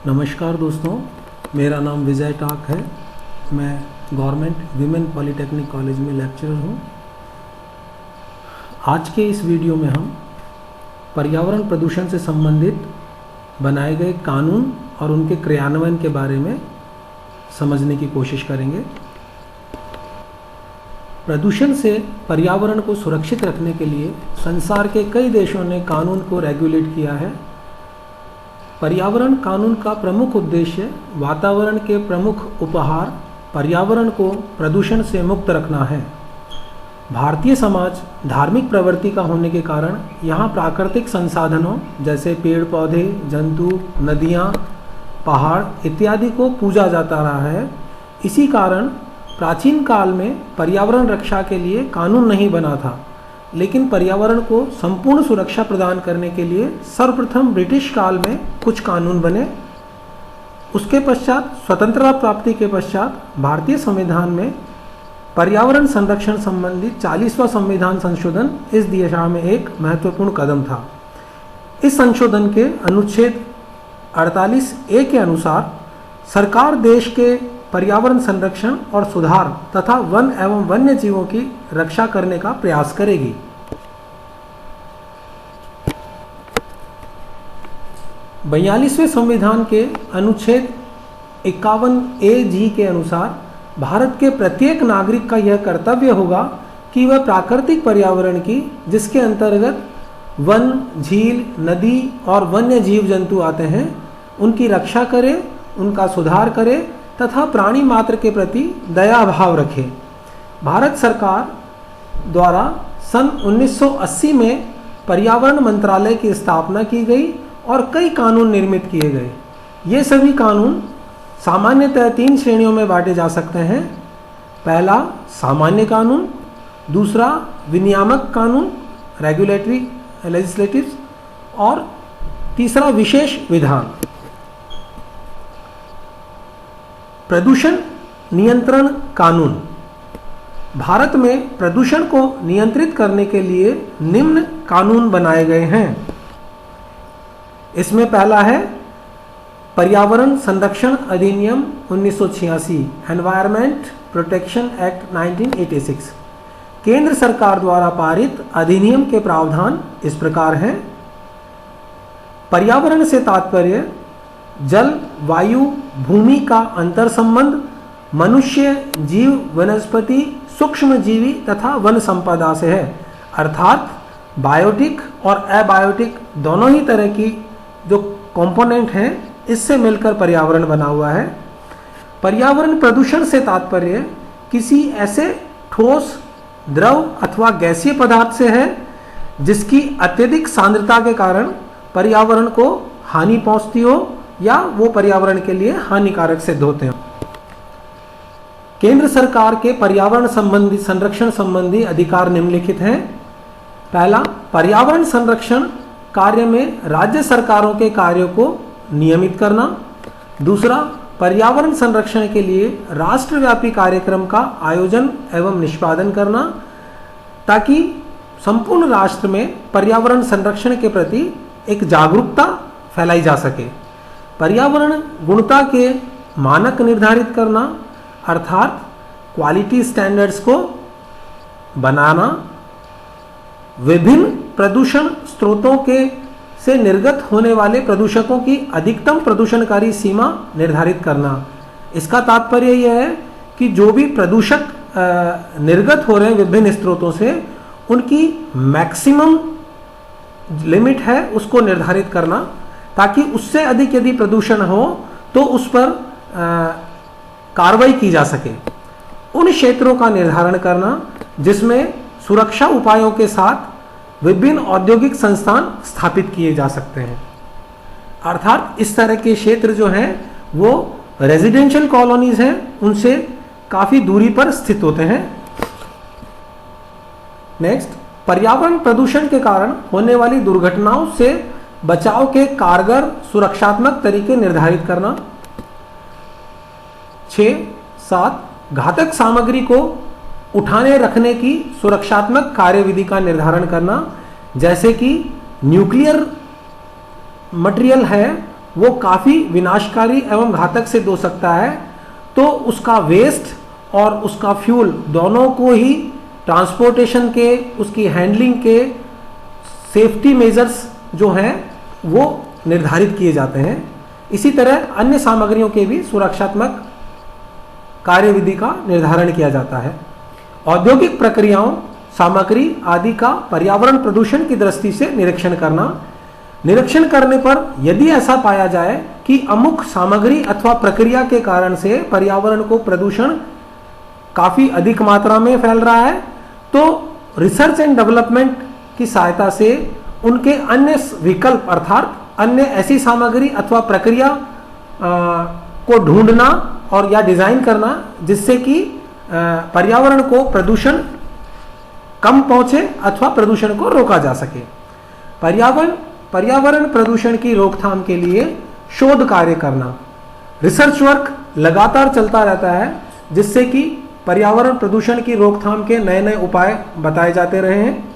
नमस्कार दोस्तों, मेरा नाम विजय टाक है। मैं गवर्नमेंट विमेन पॉलिटेक्निक कॉलेज में लेक्चरर हूँ। आज के इस वीडियो में हम पर्यावरण प्रदूषण से संबंधित बनाए गए कानून और उनके क्रियान्वयन के बारे में समझने की कोशिश करेंगे। प्रदूषण से पर्यावरण को सुरक्षित रखने के लिए संसार के कई देशों ने कानून को रेगुलेट किया है। पर्यावरण कानून का प्रमुख उद्देश्य वातावरण के प्रमुख उपहार पर्यावरण को प्रदूषण से मुक्त रखना है। भारतीय समाज धार्मिक प्रवृत्ति का होने के कारण यहाँ प्राकृतिक संसाधनों जैसे पेड़ पौधे, जंतु, नदियाँ, पहाड़ इत्यादि को पूजा जाता रहा है। इसी कारण प्राचीन काल में पर्यावरण रक्षा के लिए कानून नहीं बना था, लेकिन पर्यावरण को संपूर्ण सुरक्षा प्रदान करने के लिए सर्वप्रथम ब्रिटिश काल में कुछ कानून बने। उसके पश्चात स्वतंत्रता प्राप्ति के पश्चात भारतीय संविधान में पर्यावरण संरक्षण संबंधी 40वां संविधान संशोधन इस दिशा में एक महत्वपूर्ण कदम था। इस संशोधन के अनुच्छेद 48A के अनुसार सरकार देश के पर्यावरण संरक्षण और सुधार तथा वन एवं वन्य जीवों की रक्षा करने का प्रयास करेगी। 42वें संविधान के अनुच्छेद 51A(g) के अनुसार भारत के प्रत्येक नागरिक का यह कर्तव्य होगा कि वह प्राकृतिक पर्यावरण की, जिसके अंतर्गत वन, झील, नदी और वन्य जीव जंतु आते हैं, उनकी रक्षा करे, उनका सुधार करे तथा प्राणी मात्र के प्रति दया भाव रखे। भारत सरकार द्वारा सन 1980 में पर्यावरण मंत्रालय की स्थापना की गई और कई कानून निर्मित किए गए। ये सभी कानून सामान्यतः 3 श्रेणियों में बांटे जा सकते हैं। पहला सामान्य कानून, दूसरा विनियामक कानून रेगुलेटरी लेजिस्लेटिव्स और तीसरा विशेष विधान। प्रदूषण नियंत्रण कानून। भारत में प्रदूषण को नियंत्रित करने के लिए निम्न कानून बनाए गए हैं। इसमें पहला है पर्यावरण संरक्षण अधिनियम 1986 एनवायरमेंट प्रोटेक्शन एक्ट 1986। केंद्र सरकार द्वारा पारित अधिनियम के प्रावधान इस प्रकार हैं। पर्यावरण से तात्पर्य जल, वायु, भूमि का अंतर संबंध, मनुष्य, जीव, वनस्पति, सूक्ष्म जीवी तथा वन संपदा से है। अर्थात बायोटिक और एबायोटिक दोनों ही तरह की जो कंपोनेंट हैं, इससे मिलकर पर्यावरण बना हुआ है। पर्यावरण प्रदूषण से तात्पर्य किसी ऐसे ठोस, द्रव अथवा गैसीय पदार्थ से है जिसकी अत्यधिक सांद्रता के कारण पर्यावरण को हानि पहुंचती हो या वो पर्यावरण के लिए हानिकारक सिद्ध होते हैं। केंद्र सरकार के पर्यावरण संबंधी संरक्षण संबंधी अधिकार निम्नलिखित हैं। पहला, पर्यावरण संरक्षण कार्य में राज्य सरकारों के कार्यों को नियमित करना। दूसरा, पर्यावरण संरक्षण के लिए राष्ट्रव्यापी कार्यक्रम का आयोजन एवं निष्पादन करना ताकि संपूर्ण राष्ट्र में पर्यावरण संरक्षण के प्रति एक जागरूकता फैलाई जा सके। पर्यावरण गुणवत्ता के मानक निर्धारित करना अर्थात क्वालिटी स्टैंडर्ड्स को बनाना। विभिन्न प्रदूषण स्रोतों के से निर्गत होने वाले प्रदूषकों की अधिकतम प्रदूषणकारी सीमा निर्धारित करना। इसका तात्पर्य यह है कि जो भी प्रदूषक निर्गत हो रहे हैं विभिन्न स्रोतों से, उनकी मैक्सिमम लिमिट है उसको निर्धारित करना, ताकि उससे अधिक यदि प्रदूषण हो तो उस पर कार्रवाई की जा सके। उन क्षेत्रों का निर्धारण करना जिसमें सुरक्षा उपायों के साथ विभिन्न औद्योगिक संस्थान स्थापित किए जा सकते हैं। अर्थात इस तरह के क्षेत्र जो हैं वो रेजिडेंशियल कॉलोनीज हैं, उनसे काफ़ी दूरी पर स्थित होते हैं। नेक्स्ट, पर्यावरण प्रदूषण के कारण होने वाली दुर्घटनाओं से बचाव के कारगर सुरक्षात्मक तरीके निर्धारित करना। 6-7 घातक सामग्री को उठाने रखने की सुरक्षात्मक कार्यविधि का निर्धारण करना, जैसे कि न्यूक्लियर मटेरियल है वो काफ़ी विनाशकारी एवं घातक सिद्ध हो सकता है, तो उसका वेस्ट और उसका फ्यूल दोनों को ही ट्रांसपोर्टेशन के, उसकी हैंडलिंग के सेफ्टी मेजर्स जो हैं वो निर्धारित किए जाते हैं। इसी तरह अन्य सामग्रियों के भी सुरक्षात्मक कार्यविधि का निर्धारण किया जाता है। औद्योगिक प्रक्रियाओं, सामग्री आदि का पर्यावरण प्रदूषण की दृष्टि से निरीक्षण करना। निरीक्षण करने पर यदि ऐसा पाया जाए कि अमुक सामग्री अथवा प्रक्रिया के कारण से पर्यावरण को प्रदूषण काफ़ी अधिक मात्रा में फैल रहा है, तो रिसर्च एंड डेवलपमेंट की सहायता से उनके अन्य विकल्प अर्थात अन्य ऐसी सामग्री अथवा प्रक्रिया को ढूंढना और या डिजाइन करना जिससे कि पर्यावरण को प्रदूषण कम पहुंचे अथवा प्रदूषण को रोका जा सके। पर्यावरण प्रदूषण की रोकथाम के लिए शोध कार्य करना, रिसर्च वर्क लगातार चलता रहता है जिससे कि पर्यावरण प्रदूषण की रोकथाम के नए नए उपाय बताए जाते रहे हैं।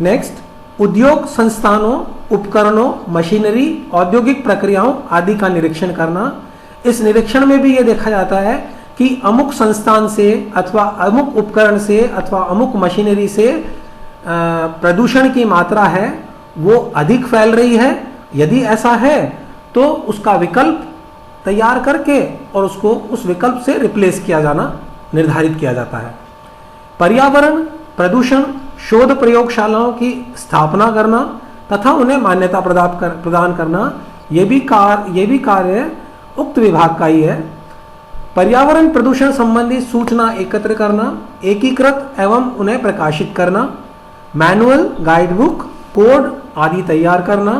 नेक्स्ट, उद्योग संस्थानों, उपकरणों, मशीनरी, औद्योगिक प्रक्रियाओं आदि का निरीक्षण करना। इस निरीक्षण में भी यह देखा जाता है कि अमुक संस्थान से अथवा अमुक उपकरण से अथवा अमुक मशीनरी से प्रदूषण की मात्रा है वो अधिक फैल रही है। यदि ऐसा है तो उसका विकल्प तैयार करके और उसको उस विकल्प से रिप्लेस किया जाना निर्धारित किया जाता है। पर्यावरण प्रदूषण शोध प्रयोगशालाओं की स्थापना करना तथा उन्हें मान्यता प्रदान करना, ये भी कार्य उक्त विभाग का ही है। पर्यावरण प्रदूषण संबंधी सूचना एकत्र करना, एकीकृत एवं उन्हें प्रकाशित करना, मैनुअल, गाइडबुक, कोड आदि तैयार करना,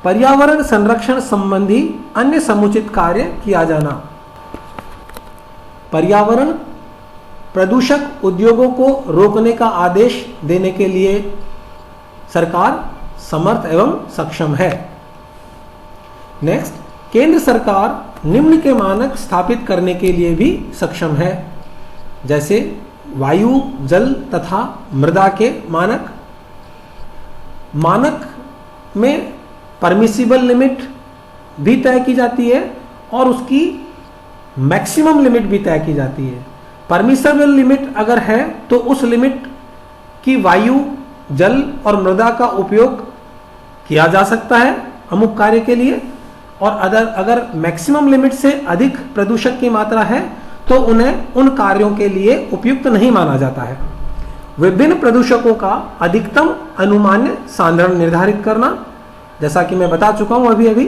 पर्यावरण संरक्षण संबंधी अन्य समुचित कार्य किया जाना। पर्यावरण प्रदूषक उद्योगों को रोकने का आदेश देने के लिए सरकार समर्थ एवं सक्षम है। नेक्स्ट, केंद्र सरकार निम्न के मानक स्थापित करने के लिए भी सक्षम है, जैसे वायु, जल तथा मृदा के मानक। मानक में परमिसिबल लिमिट भी तय की जाती है और उसकी मैक्सिमम लिमिट भी तय की जाती है। परमिसिबल लिमिट अगर है तो उस लिमिट की वायु, जल और मृदा का उपयोग किया जा सकता है अमुक कार्य के लिए, और अगर मैक्सिमम लिमिट से अधिक प्रदूषक की मात्रा है तो उन्हें उन कार्यों के लिए उपयुक्त नहीं माना जाता है। विभिन्न प्रदूषकों का अधिकतम अनुमान्य सांद्रण निर्धारित करना, जैसा कि मैं बता चुका हूं अभी।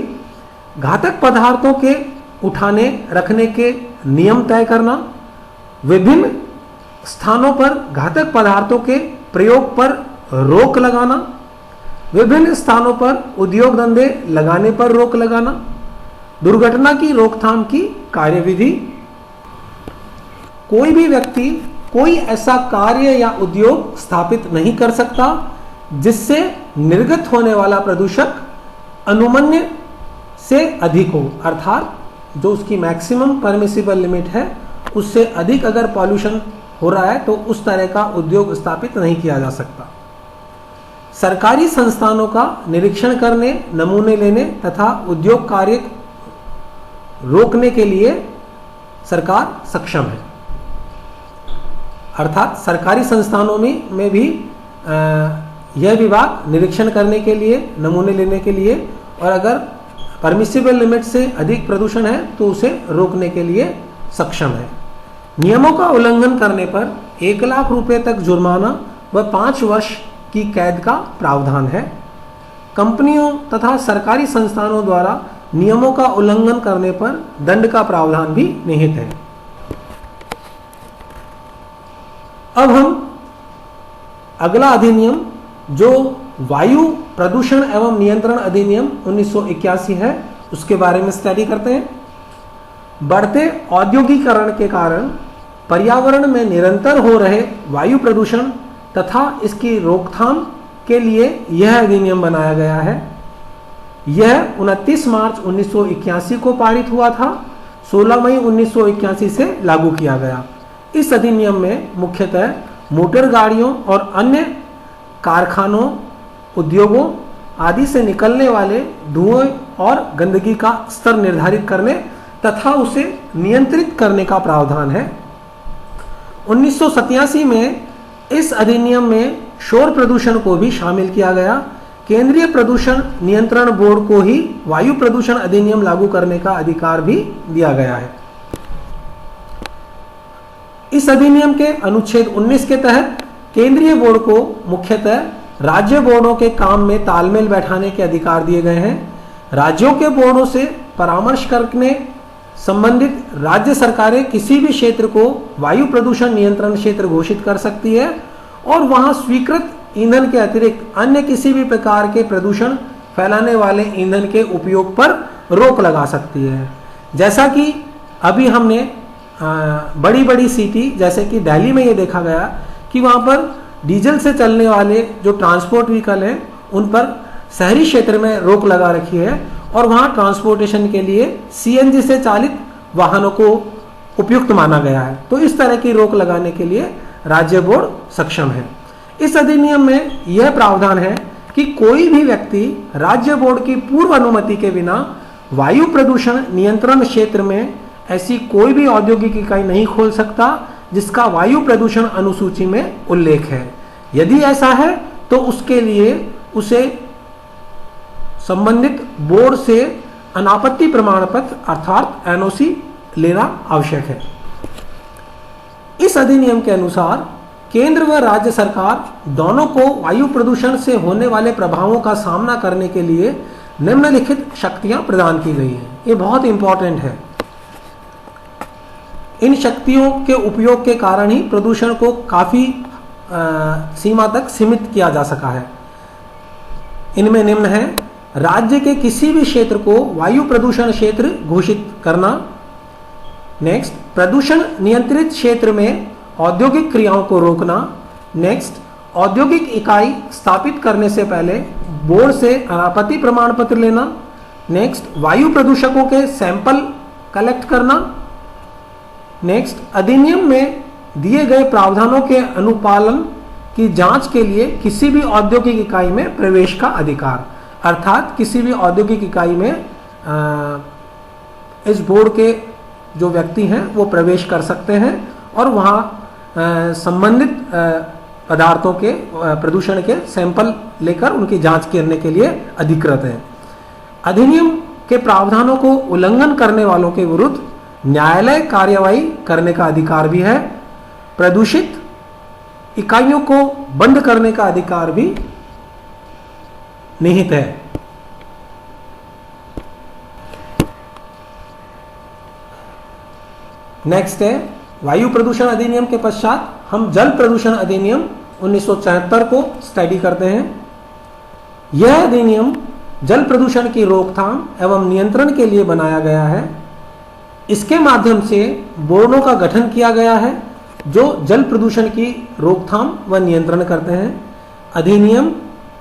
घातक पदार्थों के उठाने रखने के नियम तय करना, विभिन्न स्थानों पर घातक पदार्थों के प्रयोग पर रोक लगाना, विभिन्न स्थानों पर उद्योग धंधे लगाने पर रोक लगाना, दुर्घटना की रोकथाम की कार्यविधि। कोई भी व्यक्ति कोई ऐसा कार्य या उद्योग स्थापित नहीं कर सकता जिससे निर्गत होने वाला प्रदूषक अनुमन्य से अधिक हो, अर्थात जो उसकी मैक्सिमम परमिसिबल लिमिट है उससे अधिक अगर पॉल्यूशन हो रहा है तो उस तरह का उद्योग स्थापित नहीं किया जा सकता। सरकारी संस्थानों का निरीक्षण करने, नमूने लेने तथा उद्योग कार्य रोकने के लिए सरकार सक्षम है। अर्थात सरकारी संस्थानों में भी यह विभाग निरीक्षण करने के लिए, नमूने लेने के लिए और अगर परमिसिबल लिमिट से अधिक प्रदूषण है तो उसे रोकने के लिए सक्षम है। नियमों का उल्लंघन करने पर 1 लाख रुपए तक जुर्माना व 5 वर्ष की कैद का प्रावधान है। कंपनियों तथा सरकारी संस्थानों द्वारा नियमों का उल्लंघन करने पर दंड का प्रावधान भी निहित है। अब हम अगला अधिनियम जो वायु प्रदूषण एवं नियंत्रण अधिनियम 1981 है उसके बारे में स्टडी करते हैं। बढ़ते औद्योगिकरण के कारण पर्यावरण में निरंतर हो रहे वायु प्रदूषण तथा इसकी रोकथाम के लिए यह अधिनियम बनाया गया है। यह 29 मार्च 1981 को पारित हुआ था, 16 मई 1981 से लागू किया गया। इस अधिनियम में मुख्यतः मोटर गाड़ियों और अन्य कारखानों, उद्योगों आदि से निकलने वाले धुएं और गंदगी का स्तर निर्धारित करने तथा उसे नियंत्रित करने का प्रावधान है। 1987 में इस अधिनियम में शोर प्रदूषण को भी शामिल किया गया। केंद्रीय प्रदूषण नियंत्रण बोर्ड को ही वायु प्रदूषण अधिनियम लागू करने का अधिकार भी दिया गया है। इस अधिनियम के अनुच्छेद 19 के तहत केंद्रीय बोर्ड को मुख्यतः राज्य बोर्डों के काम में तालमेल बैठाने के अधिकार दिए गए हैं। राज्यों के बोर्डों से परामर्श करने संबंधित राज्य सरकारें किसी भी क्षेत्र को वायु प्रदूषण नियंत्रण क्षेत्र घोषित कर सकती है और वहां स्वीकृत ईंधन के अतिरिक्त अन्य किसी भी प्रकार के प्रदूषण फैलाने वाले ईंधन के उपयोग पर रोक लगा सकती है। जैसा कि अभी हमने बड़ी बड़ी सिटी जैसे कि दिल्ली में ये देखा गया कि वहाँ पर डीजल से चलने वाले जो ट्रांसपोर्ट व्हीकल हैं उन पर शहरी क्षेत्र में रोक लगा रखी है और वहाँ ट्रांसपोर्टेशन के लिए सीएनजी से चालित वाहनों को उपयुक्त माना गया है। तो इस तरह की रोक लगाने के लिए राज्य बोर्ड सक्षम है। इस अधिनियम में यह प्रावधान है कि कोई भी व्यक्ति राज्य बोर्ड की पूर्व अनुमति के बिना वायु प्रदूषण नियंत्रण क्षेत्र में ऐसी कोई भी औद्योगिक इकाई नहीं खोल सकता जिसका वायु प्रदूषण अनुसूची में उल्लेख है। यदि ऐसा है तो उसके लिए उसे संबंधित बोर्ड से अनापत्ति प्रमाण पत्र अर्थात एनओसी लेना आवश्यक है। इस अधिनियम के अनुसार केंद्र व राज्य सरकार दोनों को वायु प्रदूषण से होने वाले प्रभावों का सामना करने के लिए निम्नलिखित शक्तियां प्रदान की गई हैं। ये बहुत इंपॉर्टेंट है। इन शक्तियों के उपयोग के कारण ही प्रदूषण को काफी सीमा तक सीमित किया जा सका है। इनमें निम्न है: राज्य के किसी भी क्षेत्र को वायु प्रदूषण क्षेत्र घोषित करना। नेक्स्ट, प्रदूषण नियंत्रित क्षेत्र में औद्योगिक क्रियाओं को रोकना। नेक्स्ट, औद्योगिक इकाई स्थापित करने से पहले बोर्ड से अनापत्ति प्रमाण पत्र लेना। नेक्स्ट, वायु प्रदूषकों के सैंपल कलेक्ट करना। नेक्स्ट, अधिनियम में दिए गए प्रावधानों के अनुपालन की जांच के लिए किसी भी औद्योगिक इकाई में प्रवेश का अधिकार, अर्थात किसी भी औद्योगिक इकाई में इस बोर्ड के जो व्यक्ति हैं वो प्रवेश कर सकते हैं और वहाँ संबंधित पदार्थों के प्रदूषण के सैंपल लेकर उनकी जांच करने के लिए अधिकृत हैं। अधिनियम के प्रावधानों को उल्लंघन करने वालों के विरुद्ध न्यायालय कार्यवाही करने का अधिकार भी है। प्रदूषित इकाइयों को बंद करने का अधिकार भी निहित है। नेक्स्ट है वायु प्रदूषण अधिनियम के पश्चात हम जल प्रदूषण अधिनियम 1974 को स्टडी करते हैं। यह अधिनियम जल प्रदूषण की रोकथाम एवं नियंत्रण के लिए बनाया गया है। इसके माध्यम से बोर्डों का गठन किया गया है जो जल प्रदूषण की रोकथाम व नियंत्रण करते हैं। अधिनियम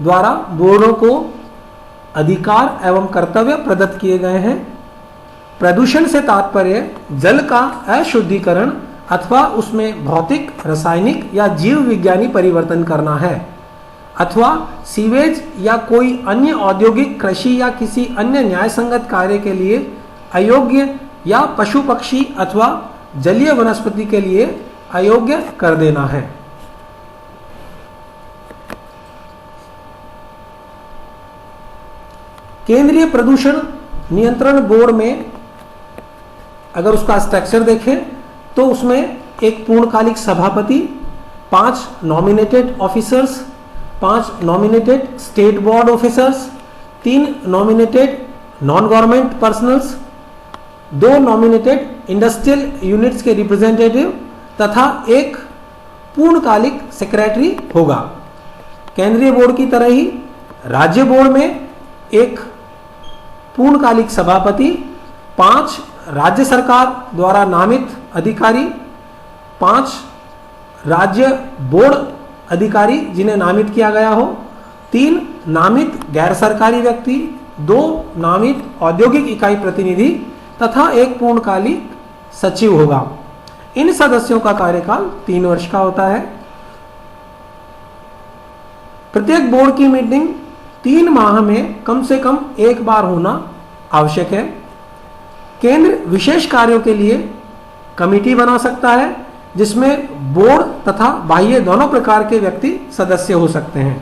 द्वारा बोर्डों को अधिकार एवं कर्तव्य प्रदत्त किए गए हैं। प्रदूषण से तात्पर्य जल का अशुद्धिकरण अथवा उसमें भौतिक, रासायनिक या जीव विज्ञानी परिवर्तन करना है अथवा सीवेज या कोई अन्य औद्योगिक, कृषि या किसी अन्य न्यायसंगत कार्य के लिए अयोग्य या पशु पक्षी अथवा जलीय वनस्पति के लिए अयोग्य कर देना है। केंद्रीय प्रदूषण नियंत्रण बोर्ड में अगर उसका स्ट्रक्चर देखें तो उसमें एक पूर्णकालिक सभापति, 5 nominated officers, 5 nominated state board officers, 3 nominated non government personnels, 2 nominated industrial units के रिप्रेजेंटेटिव तथा एक पूर्णकालिक सेक्रेटरी होगा। केंद्रीय बोर्ड की तरह ही राज्य बोर्ड में एक पूर्णकालिक सभापति, 5 राज्य सरकार द्वारा नामित अधिकारी, 5 राज्य बोर्ड अधिकारी जिन्हें नामित किया गया हो, 3 नामित गैर सरकारी व्यक्ति, 2 नामित औद्योगिक इकाई प्रतिनिधि तथा एक पूर्णकालिक सचिव होगा। इन सदस्यों का कार्यकाल 3 वर्ष का होता है। प्रत्येक बोर्ड की मीटिंग 3 माह में कम से कम एक बार होना आवश्यक है। केंद्र विशेष कार्यों के लिए कमेटी बना सकता है जिसमें बोर्ड तथा बाह्य दोनों प्रकार के व्यक्ति सदस्य हो सकते हैं।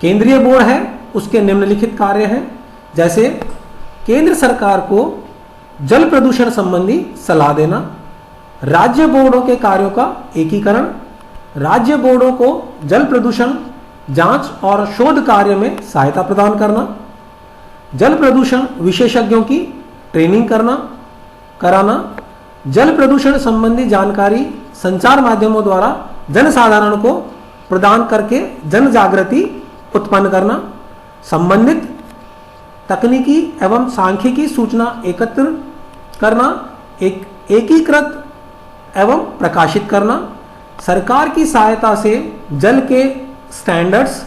केंद्रीय बोर्ड है, उसके निम्नलिखित कार्य हैं, जैसे केंद्र सरकार को जल प्रदूषण संबंधी सलाह देना, राज्य बोर्डों के कार्यों का एकीकरण, राज्य बोर्डों को जल प्रदूषण जांच और शोध कार्य में सहायता प्रदान करना, जल प्रदूषण विशेषज्ञों की ट्रेनिंग कराना, जल प्रदूषण संबंधी जानकारी संचार माध्यमों द्वारा जनसाधारण को प्रदान करके जन जागृति उत्पन्न करना, संबंधित तकनीकी एवं सांख्यिकी सूचना एकत्र करना, एकीकृत एवं प्रकाशित करना, सरकार की सहायता से जल के स्टैंडर्ड्स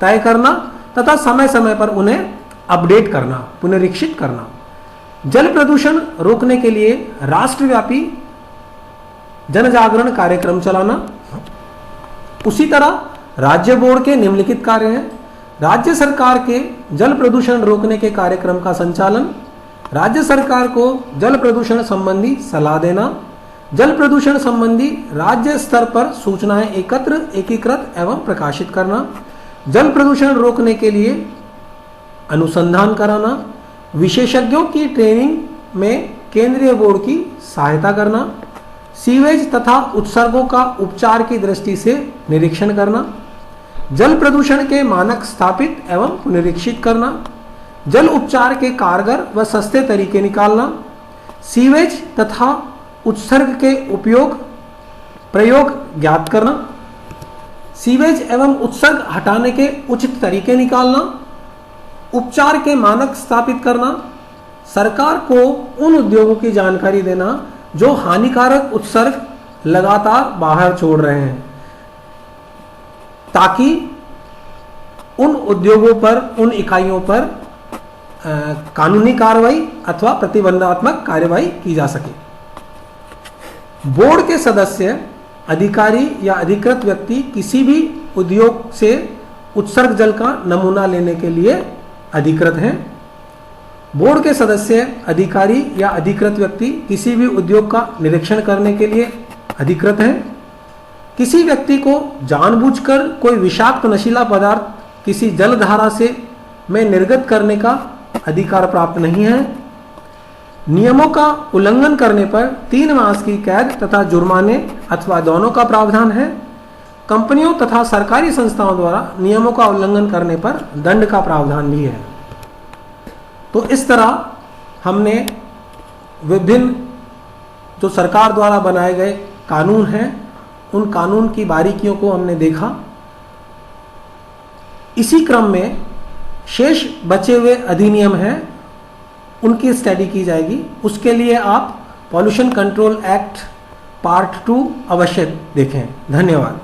तय करना तथा समय समय पर उन्हें अपडेट करना, पुनरीक्षित करना, जल प्रदूषण रोकने के लिए राष्ट्रव्यापी जन जागरण कार्यक्रम चलाना। उसी तरह राज्य बोर्ड के निम्नलिखित कार्य हैं, राज्य सरकार के जल प्रदूषण रोकने के कार्यक्रम का संचालन, राज्य सरकार को जल प्रदूषण संबंधी सलाह देना, जल प्रदूषण संबंधी राज्य स्तर पर सूचनाएं एकत्र, एकीकृत एवं प्रकाशित करना, जल प्रदूषण रोकने के लिए अनुसंधान कराना, विशेषज्ञों की ट्रेनिंग में केंद्रीय बोर्ड की सहायता करना, सीवेज तथा उत्सर्गों का उपचार की दृष्टि से निरीक्षण करना, जल प्रदूषण के मानक स्थापित एवं पुनरीक्षित करना, जल उपचार के कारगर व सस्ते तरीके निकालना, सीवेज तथा उत्सर्ग के प्रयोग ज्ञात करना, सीवेज एवं उत्सर्ग हटाने के उचित तरीके निकालना, उपचार के मानक स्थापित करना, सरकार को उन उद्योगों की जानकारी देना जो हानिकारक उत्सर्ग लगातार बाहर छोड़ रहे हैं, ताकि उन उद्योगों पर, उन इकाइयों पर कानूनी कार्रवाई अथवा प्रतिबंधात्मक कार्यवाही की जा सके। बोर्ड के सदस्य, अधिकारी या अधिकृत व्यक्ति किसी भी उद्योग से उत्सर्ग जल का नमूना लेने के लिए अधिकृत हैं। बोर्ड के सदस्य, अधिकारी या अधिकृत व्यक्ति किसी भी उद्योग का निरीक्षण करने के लिए अधिकृत हैं। किसी व्यक्ति को जानबूझकर कोई विषाक्त नशीला पदार्थ किसी जलधारा में निर्गत करने का अधिकार प्राप्त नहीं है। नियमों का उल्लंघन करने पर 3 मास की कैद तथा जुर्माने अथवा दोनों का प्रावधान है। कंपनियों तथा सरकारी संस्थाओं द्वारा नियमों का उल्लंघन करने पर दंड का प्रावधान भी है। तो इस तरह हमने विभिन्न जो सरकार द्वारा बनाए गए कानून हैं, उन कानून की बारीकियों को हमने देखा। इसी क्रम में शेष बचे हुए अधिनियम हैं, उनकी स्टडी की जाएगी। उसके लिए आप पॉल्यूशन कंट्रोल एक्ट पार्ट 2 अवश्य देखें। धन्यवाद।